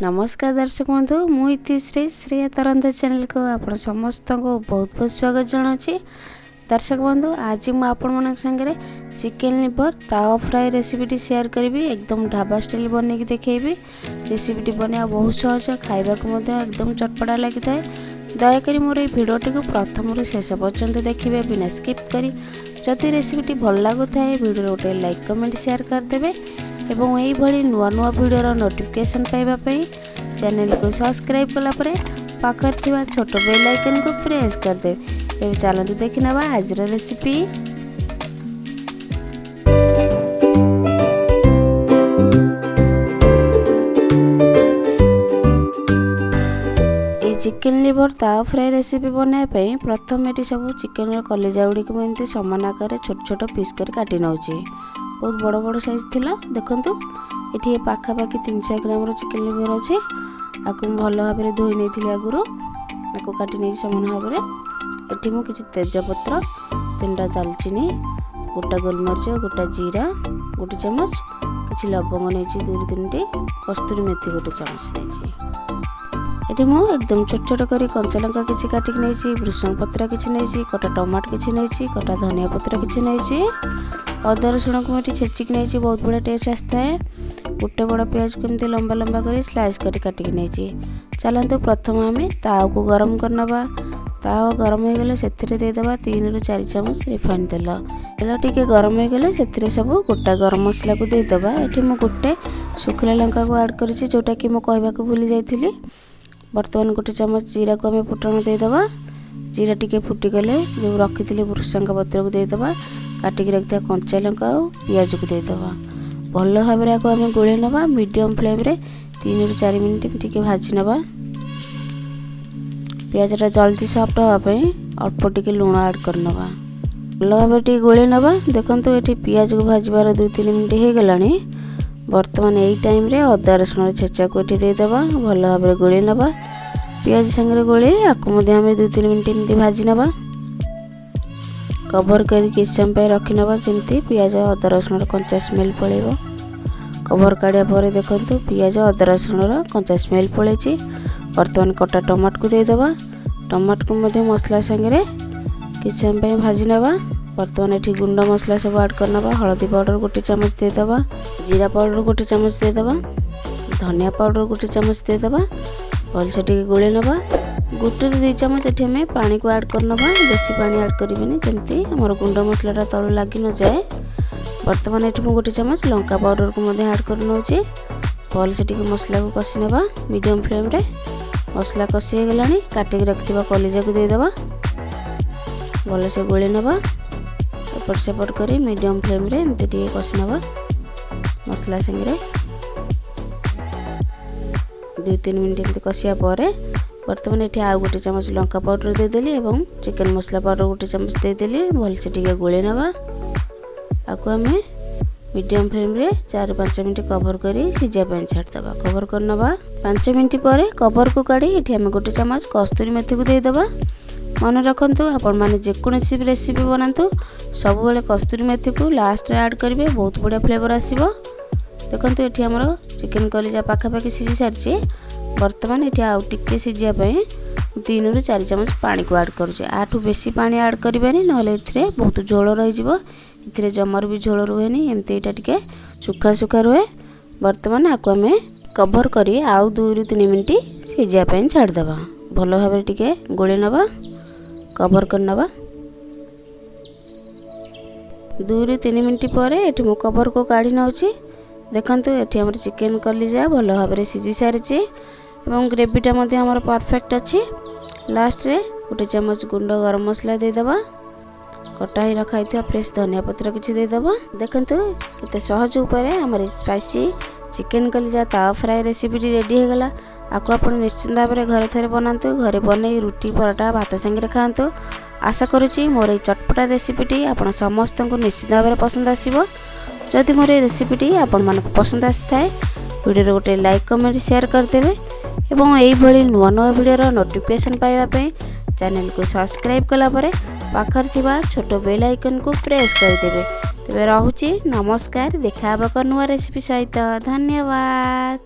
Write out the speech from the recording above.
नमस्कार दर्शक बंधु मुझे श्री तरंत चैनल को आप समस्त को बहुत बहुत स्वागत जनावि। दर्शक बंधु आज मुझे संगे चिकेन लिवर तावा फ्राई रेसिपी शेयर करी एकदम ढाबा स्टाइल बनई देखी। रेसिपी बनवा बहुत सहज खावा एकदम चटपटा लगी था। दयाकोरी मोर ये भिडटी को प्रथम शेष पर्यंत देखिए बिना स्किप करी। जदि रेसिपी भल लगुए भिडियो गोटे लाइक कमेंट शेयर करदे एवं यही नुआ नुआ वीडियो नोटिफिकेशन पाइबापी चैनल को सब्सक्राइब कलापर पाखर थिबा छोट बेल आइकन को प्रेस करदे। एवं चलते देखि नबा आज रेसिपी। चिकेन लिवर तावा फ्राई रेसिपी बनाई प्रथम ये सब चिकेन कलेजा गुड़ी को एमती सामान आकार छोट छोट पीस कर काटी नौची। बहुत बड़ बड़ साइज थिला देखंतु। एठी पाखापाखि 300 ग्राम चिकेन लिवर अच्छे। आपको भल भाव में धोई नहीं आगुरी आपको काटी नहीं सामान भाव में। एठी मु किछि तेजपत्र 3टा दालचीनी गोटा गोलमरिच गोटा जीरा गोटे चमच किछि लवंग नहीं 2-3टी कस्तूरी मेथी गोटे चमच नहीं। ये मुझे एकदम छोट छोट कर कंचा लंका किसी काटिक नहीं भृषंग पत्र किसी नहीं कटा टमाट किसी नहीं कटा धनिया पत्र किसी नहीं अदा रसुण को ये छेचिक नहीं बहुत बड़ा टेस्ट आसता है। गोटे बड़ा प्याज को एमती लंबा लंबा कर स्लाइस कर काटिक नहीं। चलते प्रथम आम तावा को गरम करना। तावा गरम हो गले से देदेबा 3 ରୁ 4 चमच रिफाइन तेल। तेल टिके गरम हो गले से सब गोटा गरम मसला को देदेबा। ये मुझे गोटे शुखला लंका को ऐड कर जोटा कि मुझे कहवाक भूली जाइली। बर्तमान गोटे चमच जीरा को आम फुटण देदेबा। जीरा टिके फुटीगले जो रखी थी भृषंग पत्र को देदेबा। काटिक रखा कंचा लंका और पियाज को देदेबा। भल भाव में आम गोले नवा मीडियम फ्लेम रे 3 ରୁ 4 मिनिट टिके भाजी नवा। पियाजटा जल्दी सॉफ्ट होगापी अल्प टिके लुण ऐड कर नवा। भल भाव टिके गोले नवा। देखंतु ये पियाज को भाजबार 2-3 मिनिट हो गलानी। बर्तमान यही टाइम रे अदा रसुण छेचा को ये देदेबा। भल भाव में गोले नवा। पियाज सांगे गोले आपको 2-3 मिनिट एमती भाजी नवा। कवर कर किस समय रखी नवा जमती पियाज अदा रसुण कंचा स्मेल पड़ेगा। कवर काढ़िया पर देखंतु पियाज अदा रसुण कंचा स्मेल पड़े। बर्तमान कटा टमाट को देदेबा। टमाट को मसला सांगे किस समय भाजी नवा। बर्तमान ये गुंड मसला सब ऐड करना। हलदी पाउडर गोटे चमच देदेबा। जीरा पाउडर गोटे चमच देदेबा। धनिया पाउडर गोटे चमच देदेबा। भलसे टिके गोले नवा। 1-2 चमच ये आम पानी को ऐड करना। बेसी पानी ऐड करें जमती आम गुंड मसलाटा तलू लगी न जाए। बर्तमान ये गोटे चमच लंका पाउडर को ऐड कर नौचे। भलसे टिके मसला को कषि नवा मीडियम फ्लेम रे। मसला कषि हो गलानी काटिक रखिथिबा कलिजा को देदेबा। भलसे गोले नवा एपट सेपट कर मीडियम फ्लेम रे एमती टिके कषि नवा मसला संगे 2-3 मिनिट एमती कषिया पर। बर्तमान ये आउ गोटे चमच लंका पाउडर देदेली एवं चिकेन मसला पाउडर गोटे चमच देदेली। भलसे टिके गोले नवा। आपको आम मीडियम फ्लेम रे 4-5 मिनिट कवर कर सीझापी छाड़देबा। कवर करना 5 मिनिट पर कवर को काढ़ी ये आम गोटे चमच कस्तूरी मेथी को देदेबा। मन रखु आपण मैंने जेकोसी रेसिपी बनातु सब बेले कस्तूरी मेथी को लास्ट ऐड करेंगे बहुत बढ़िया फ्लेवर आसो। देखो ये आमर चिकेन कलिजा पाखापाखि सीझी सारी। बर्तमान ये आउ टिके सीझापी 3 ରୁ 4 चमच पानी को ऐड करुचे। आठू बेसी पानी ऐड करें ना बहुत झोल रही जमार भी झोल रुहे एमती यहाँ टे सुखा सुखा रुहे। बर्तमान आपको आम कवर कर आउ 2 ରୁ 3 मिनिट सीझापी छाड़देबा। भल भाव टिके गोले नवा कवर करना। 2 ରୁ 3 मिनिट पर ये कवर को काढ़ी नौची। देखंतु ये आम चिकेन कलिजा भल भाव में सीझी सारी एवं ग्रेवीटा आमर परफेक्ट अच्छी। लास्ट रे गोटे चमच गुंड गरम मसला देदेबा। कटा ही रखाई फ्रेश धनिया पत्र किसी देदेबा। देखंतु केते सहज उपाय आमर स्पाइसी चिकेन कलिजा तावा फ्राई रेसिपी रेडी हो गला। आपको आप निश्चिंत भाव में घरे थे बनातु। घरे बन रुटी पराठा भात सांगे खातु। आशा करुच्ची मोर ये चटपटा रेसिपी आपण समस्त को निश्चित भाव में पसंद आसो। जदि मोर ये रेसिपी आपण मानक पसंद आसी थाए वीडियो गोटे लाइक कमेंट शेयर करदेवे एवं यही नुआ नुआ वीडियो नोटिफिकेशन पाइबापी चैनल को सब्सक्राइब कलापर पाखर थिबा छोट बेल आइकन को प्रेस करदेवे। तेबे रहुची नमस्कार। देखा नुआ रेसिपी सहित धन्यवाद।